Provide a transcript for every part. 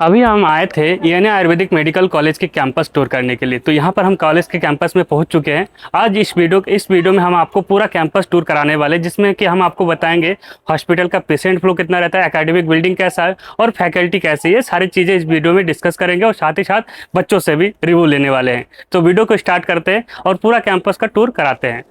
अभी हम आए थे ईएनए आयुर्वेदिक मेडिकल कॉलेज के कैंपस टूर करने के लिए। तो यहाँ पर हम कॉलेज के कैंपस में पहुँच चुके हैं। आज इस वीडियो में हम आपको पूरा कैंपस टूर कराने वाले, जिसमें कि हम आपको बताएंगे हॉस्पिटल का पेशेंट फ्लो कितना रहता है, एकेडमिक बिल्डिंग कैसा है और फैकल्टी कैसी है। ये सारी चीज़ें इस वीडियो में डिस्कस करेंगे और साथ ही साथ बच्चों से भी रिव्यू लेने वाले हैं। तो वीडियो को स्टार्ट करते हैं और पूरा कैंपस का टूर कराते हैं।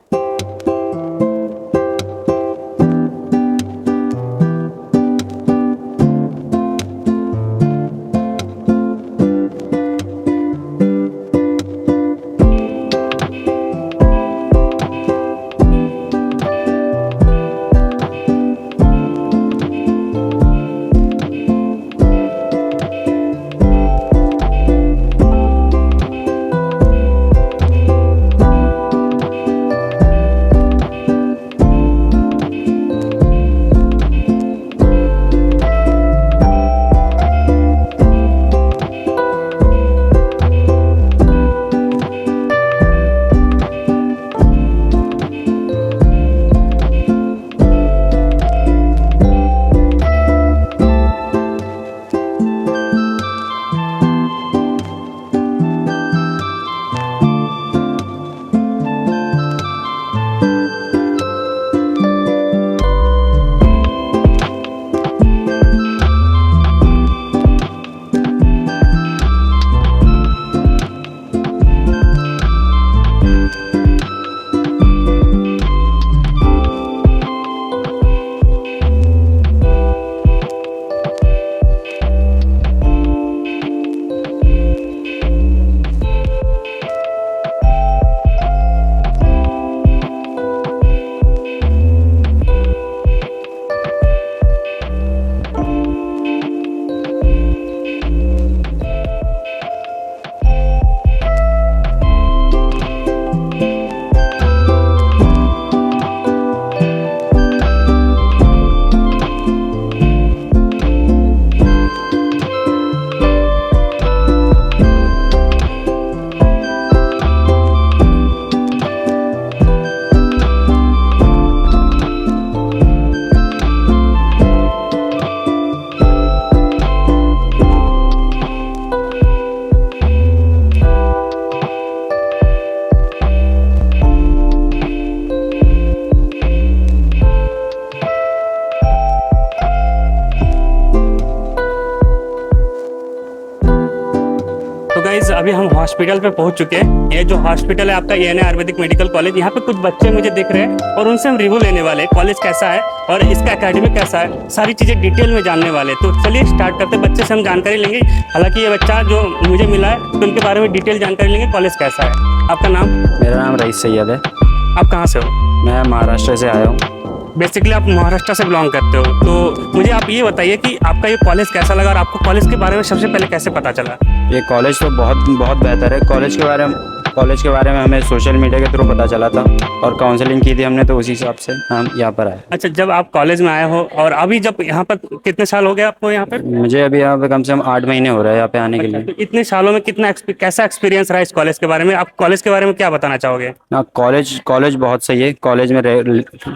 तो गाइज अभी हम हॉस्पिटल पे पहुंच चुके हैं। ये जो हॉस्पिटल है आपका ईएनए आयुर्वेदिक मेडिकल कॉलेज, यहाँ पे कुछ बच्चे मुझे दिख रहे हैं और उनसे हम रिव्यू लेने वाले हैं। कॉलेज कैसा है और इसका एकेडमिक कैसा है, सारी चीज़ें डिटेल में जानने वाले। तो चलिए स्टार्ट करते हैं। बच्चे से हम जानकारी लेंगे। हालांकि ये बच्चा जो मुझे मिला है तो उनके बारे में डिटेल जानकारी लेंगे। कॉलेज कैसा है? आपका नाम? मेरा नाम रईस सैयद है। आप कहाँ से हो? मैं महाराष्ट्र से आया हूँ। बेसिकली आप महाराष्ट्र से बिलोंग करते हो। तो मुझे आप ये बताइए कि आपका ये कॉलेज कैसा लगा और आपको कॉलेज के बारे में सबसे पहले कैसे पता चला? ये कॉलेज तो बहुत बहुत बेहतर है। कॉलेज के बारे में हमें सोशल मीडिया के थ्रू पता चला था और काउंसलिंग की थी हमने, तो उसी हिसाब से हम यहाँ पर आए। अच्छा, जब आप कॉलेज में आए हो और अभी जब यहाँ पर कितने साल हो गए आपको यहाँ पर? मुझे अभी यहाँ पे कम से कम 8 महीने हो रहे हैं यहाँ पे आने के लिए। तो इतने सालों में कैसा एक्सपीरियंस रहा इस कॉलेज के बारे में? आप कॉलेज के बारे में क्या बताना चाहोगे? ना, कॉलेज बहुत सही है। कॉलेज में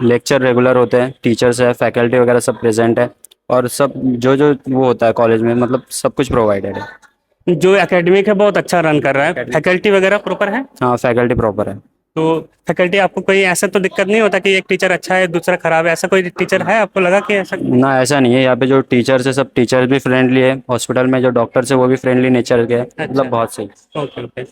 लेक्चर रेगुलर होते हैं, टीचर्स है, फैकल्टी वगैरह सब प्रेजेंट है और सब जो वो होता है कॉलेज में, मतलब सब कुछ प्रोवाइडेड है। जो एकेडमिक है बहुत अच्छा रन कर रहा है। फैकल्टी वगैरह प्रॉपर है? हाँ, फैकल्टी प्रॉपर है। तो फैकल्टी आपको कोई ऐसा तो दिक्कत नहीं होता कि एक टीचर अच्छा है दूसरा खराब है? ऐसा कोई टीचर है आपको लगा कि ऐसा? ना, ऐसा नहीं है। यहाँ पे जो टीचर्स है सब टीचर्स भी फ्रेंडली है। हॉस्पिटल में जो डॉक्टर्स है वो भी फ्रेंडली नेचर के है। मतलब बहुत सही। Okay okay.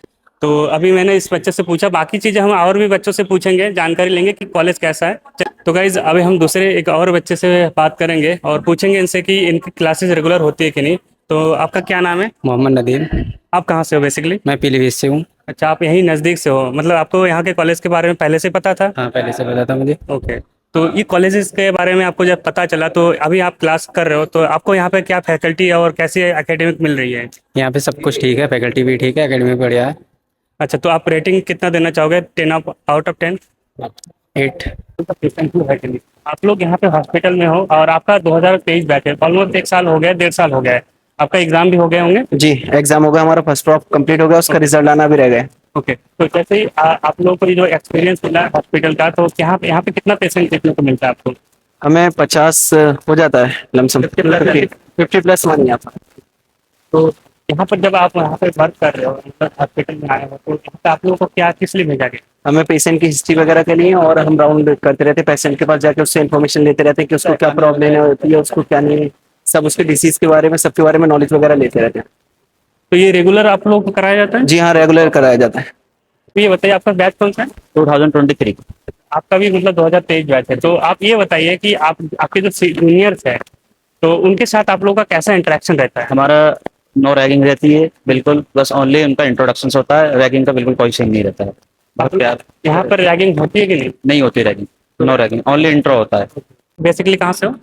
तो अभी मैंने इस बच्चे से पूछा, बाकी चीज़ें हम और भी बच्चों से पूछेंगे, जानकारी लेंगे कि कॉलेज कैसा है। तो गाइज अभी हम दूसरे एक और बच्चे से बात करेंगे और पूछेंगे इनसे कि इनकी क्लासेस रेगुलर होती है कि नहीं। तो आपका क्या नाम है? मोहम्मद नदीम। आप कहाँ से हो बेसिकली? मैं पीलीभीत से हूँ। अच्छा, आप यहीं नज़दीक से हो। मतलब आपको यहाँ के कॉलेज के बारे में पहले से पता था? हाँ, पहले से पता था मुझे। ओके। तो ये कॉलेजेस के बारे में आपको जब पता चला तो अभी आप क्लास कर रहे हो, तो आपको यहाँ पे क्या फैकल्टी और कैसी एकेडमिक मिल रही है? यहाँ पे सब कुछ ठीक है, फैकल्टी भी ठीक है, एकेडमी भी बढ़िया है। अच्छा, तो आप रेटिंग कितना देना चाहोगे 10 आउट ऑफ 10? 8। आप लोग यहाँ पे हॉस्पिटल में हो और आपका 2023 बैच है। ऑलमोस्ट 1 साल हो गया, 1.5 साल हो गया है। आपका एग्जाम भी हो गए होंगे? जी, एग्जाम हो गया हमारा। फर्स्ट ड्रॉप कंप्लीट हो गया, उसका रिजल्ट आना भी रह गया। ओके। तो जैसे ही आप लोगों को जो एक्सपीरियंस मिला है हॉस्पिटल का, तो यहाँ पे कितना पेशेंट देखने को मिलता है आपको? हमें 50 हो जाता है लमसम। 50 प्लस मानिए आप। तो यहाँ पर जब आप यहाँ पे वर्क कर रहे हो, मतलब हॉस्पिटल में आए हो, तो यहाँ पे आप लोगों को क्या किस लिए भेजा गया? हमें पेशेंट की हिस्ट्री वगैरह के लिए, और हम राउंड करते रहते हैं पेशेंट के पास जाके, उससे इन्फॉर्मेशन लेते रहते हैं कि उसको क्या प्रॉब्लम होती है, उसको क्या नहीं, सब उसके डिसीज के बारे में, सबके बारे में नॉलेज वगैरह लेते रहते हैं। तो ये रेगुलर आप लोगों को कराया जाता है? जी हाँ, रेगुलर कराया जाता है। तो ये बताइए आपका बैच कौन सा है? 2023 आपका भी मतलब 2023 बैच है। तो आप ये बताइए कि आप आपके जो जूनियर्स है, तो उनके साथ आप लोगों का कैसा इंटरेक्शन रहता है? हमारा नो रैगिंग रहती है बिल्कुल, बस ओनली उनका इंट्रोडक्शन होता है, रैगिंग का बिल्कुल कोई सीन नहीं रहता है। बहुत प्यार। यहाँ पर रैगिंग होती है कि नहीं? नहीं होती ragging, no ragging, only intro होता है। बेसिकली कहाँ से हो?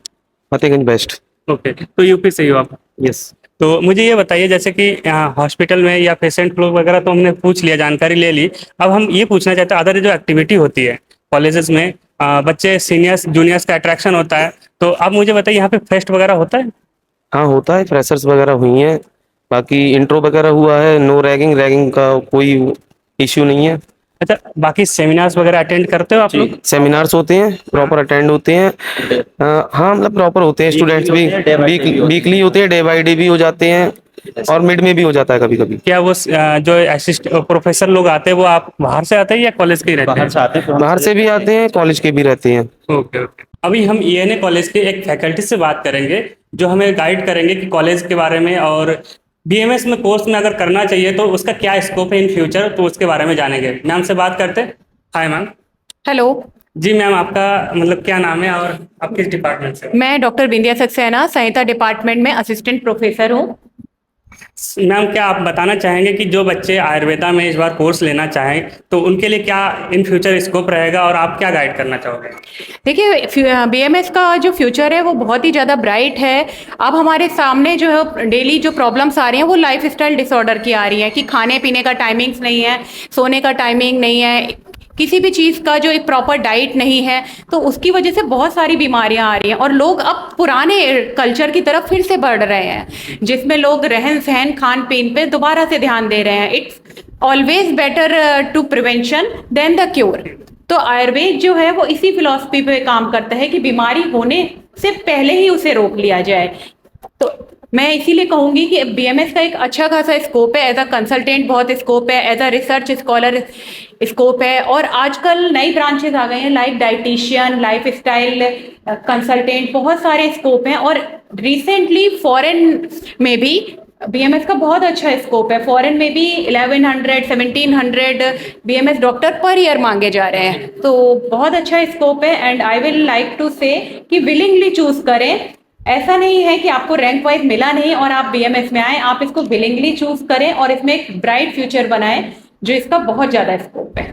फतेहगंज बेस्ट। ओके, तो यूपी से ही हो आप? यस। तो मुझे ये बताइए, जैसे कि यहाँ हॉस्पिटल में या पेशेंट लोग वगैरह तो हमने पूछ लिया, जानकारी ले ली। अब हम ये पूछना चाहते हैं, अदर जो एक्टिविटी होती है कॉलेजेस में, बच्चे सीनियर्स जूनियर्स का अट्रैक्शन होता है, तो आप मुझे बताइए यहाँ पे फेस्ट वगैरह होता है? हाँ होता है, फ्रेशर्स वगैरह हुई हैं, बाकी इंट्रो वगैरह हुआ है, नो रैगिंग, रैगिंग का कोई इश्यू नहीं है। अच्छा, बाकी सेमिनार्स वगैरह अटेंड करते हो आप लोग? सेमिनार्स होते हैं, प्रॉपर अटेंड होते हैं। हाँ मतलब प्रॉपर होते हैं, स्टूडेंट्स भी वीकली होते हैं, डे बाई डे भी हो जाते हैं, और मिड में भी हो जाता है कभी कभी। क्या वो जो असिस्ट प्रोफेसर लोग आते हैं वो आप बाहर से आते हैं या कॉलेज के ही रहते हैं? बाहर से आते हैं, बाहर से भी आते हैं, कॉलेज के भी रहते हैं। Okay okay. अभी हम ईएनए कॉलेज के एक फैकल्टी से बात करेंगे, जो हमें गाइड करेंगे कि कॉलेज के बारे में, और बीएमएस में कोर्स में अगर करना चाहिए तो उसका क्या स्कोप है इन फ्यूचर, तो उसके बारे में जानेंगे। मैम से बात करते हैं। Hi ma'am. हेलो। जी मैम, आपका मतलब क्या नाम है और आप किस डिपार्टमेंट से हो? मैं डॉक्टर बिंदिया सक्सेना, संहिता डिपार्टमेंट में असिस्टेंट प्रोफेसर हूँ। मैम, क्या आप बताना चाहेंगे कि जो बच्चे आयुर्वेदा में इस बार कोर्स लेना चाहें तो उनके लिए क्या इन फ्यूचर स्कोप रहेगा, और आप क्या गाइड करना चाहोगे? देखिए, बीएमएस का जो फ्यूचर है वो बहुत ही ज़्यादा ब्राइट है। अब हमारे सामने जो है डेली जो प्रॉब्लम्स आ रही हैं वो लाइफस्टाइल डिसऑर्डर की आ रही है, कि खाने पीने का टाइमिंग्स नहीं है, सोने का टाइमिंग नहीं है, किसी भी चीज़ का जो एक प्रॉपर डाइट नहीं है, तो उसकी वजह से बहुत सारी बीमारियां आ रही हैं। और लोग अब पुराने कल्चर की तरफ फिर से बढ़ रहे हैं, जिसमें लोग रहन सहन खान पीन पे दोबारा से ध्यान दे रहे हैं। It's always better to prevention than the cure. तो आयुर्वेद जो है वो इसी फिलॉसफी पे काम करता है कि बीमारी होने से पहले ही उसे रोक लिया जाए। तो मैं इसीलिए कहूंगी कि बीएमएस का एक अच्छा खासा स्कोप है, एज अ कंसल्टेंट बहुत स्कोप है, as a research scholar scope है, और आजकल नई ब्रांचेस आ गए हैं like dietitian, life style consultant, बहुत सारे स्कोप हैं। और रिसेंटली फॉरेन में भी बीएमएस का बहुत अच्छा स्कोप है। फॉरेन में भी 1100 1700 बीएमएस डॉक्टर पर ईयर मांगे जा रहे हैं, तो बहुत अच्छा स्कोप है। And I will like to say कि विलिंगली चूज करें। ऐसा नहीं है कि आपको रैंक वाइज मिला नहीं और आप बीएमएस में आए, आप इसको विलिंगली चूज करें और इसमें एक ब्राइट फ्यूचर बनाएं, जो इसका बहुत ज्यादा स्कोप है।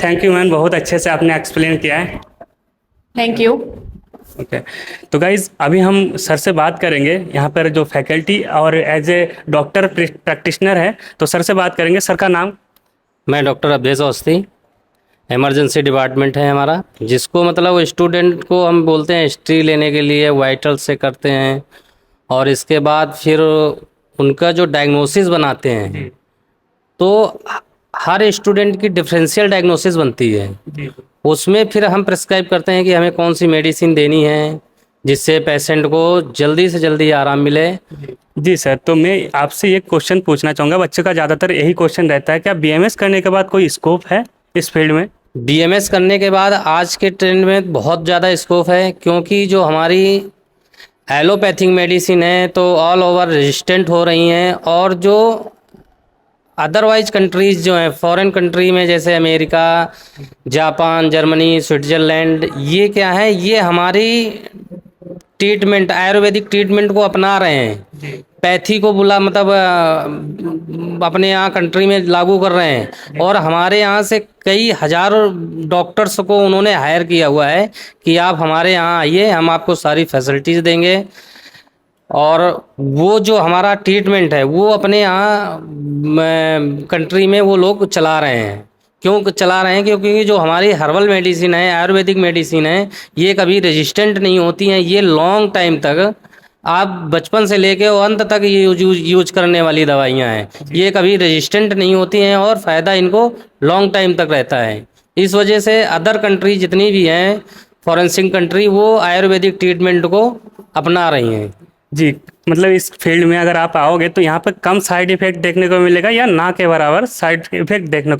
थैंक यू मैम, बहुत अच्छे से आपने एक्सप्लेन किया है। Thank you. ओके, तो गाइज अभी हम सर से बात करेंगे, यहाँ पर जो फैकल्टी और एज ए डॉक्टर प्रैक्टिशनर है, तो सर से बात करेंगे। सर का नाम? मैं doctor Awadhesh Awasthi, emergency department है हमारा, जिसको मतलब स्टूडेंट को हम बोलते हैं हिस्ट्री लेने के लिए वाइटल से करते हैं, और इसके बाद फिर उनका जो डायग्नोसिस बनाते हैं, तो हर स्टूडेंट की डिफरेंशियल डायग्नोसिस बनती है। उसमें फिर हम प्रिस्क्राइब करते हैं कि हमें कौन सी मेडिसिन देनी है जिससे पेशेंट को जल्दी से जल्दी आराम मिले। जी सर, तो मैं आपसे एक क्वेश्चन पूछना चाहूँगा, बच्चे का ज़्यादातर यही क्वेश्चन रहता है, क्या बीएमएस करने के बाद कोई स्कोप है इस फील्ड में? बीएमएस करने के बाद आज के ट्रेंड में बहुत ज़्यादा स्कोप है, क्योंकि जो हमारी एलोपैथिक मेडिसिन है तो ऑल ओवर रेजिस्टेंट हो रही हैं, और जो अदरवाइज कंट्रीज़ जो हैं फॉरेन कंट्री में, जैसे अमेरिका, जापान, जर्मनी, स्विट्ज़रलैंड, ये क्या है, ये हमारी ट्रीटमेंट आयुर्वेदिक ट्रीटमेंट को अपना रहे हैं, पैथी को मतलब अपने यहाँ कंट्री में लागू कर रहे हैं। और हमारे यहाँ से कई हजार डॉक्टर्स को उन्होंने हायर किया हुआ है कि आप हमारे यहाँ आइए, हम आपको सारी फैसिलिटीज़ देंगे। और वो जो हमारा ट्रीटमेंट है वो अपने यहाँ कंट्री में वो लोग चला रहे हैं। क्यों चला रहे हैं? क्योंकि जो हमारी हर्बल मेडिसिन है, आयुर्वेदिक मेडिसिन है, ये कभी रेजिस्टेंट नहीं होती हैं। ये लॉन्ग टाइम तक, आप बचपन से लेके और अंत तक ये यूज करने वाली दवाइयाँ हैं, ये कभी रेजिस्टेंट नहीं होती हैं और फ़ायदा इनको लॉन्ग टाइम तक रहता है। इस वजह से अदर कंट्री जितनी भी हैं फॉरेंसिक कंट्री, वो आयुर्वेदिक ट्रीटमेंट को अपना रही हैं। जी, मतलब इस फील्ड में अगर आप आओगे तो यहाँ पर कम साइड इफेक्ट देखने को मिलेगा या ना के बराबर साइड इफेक्ट देखने को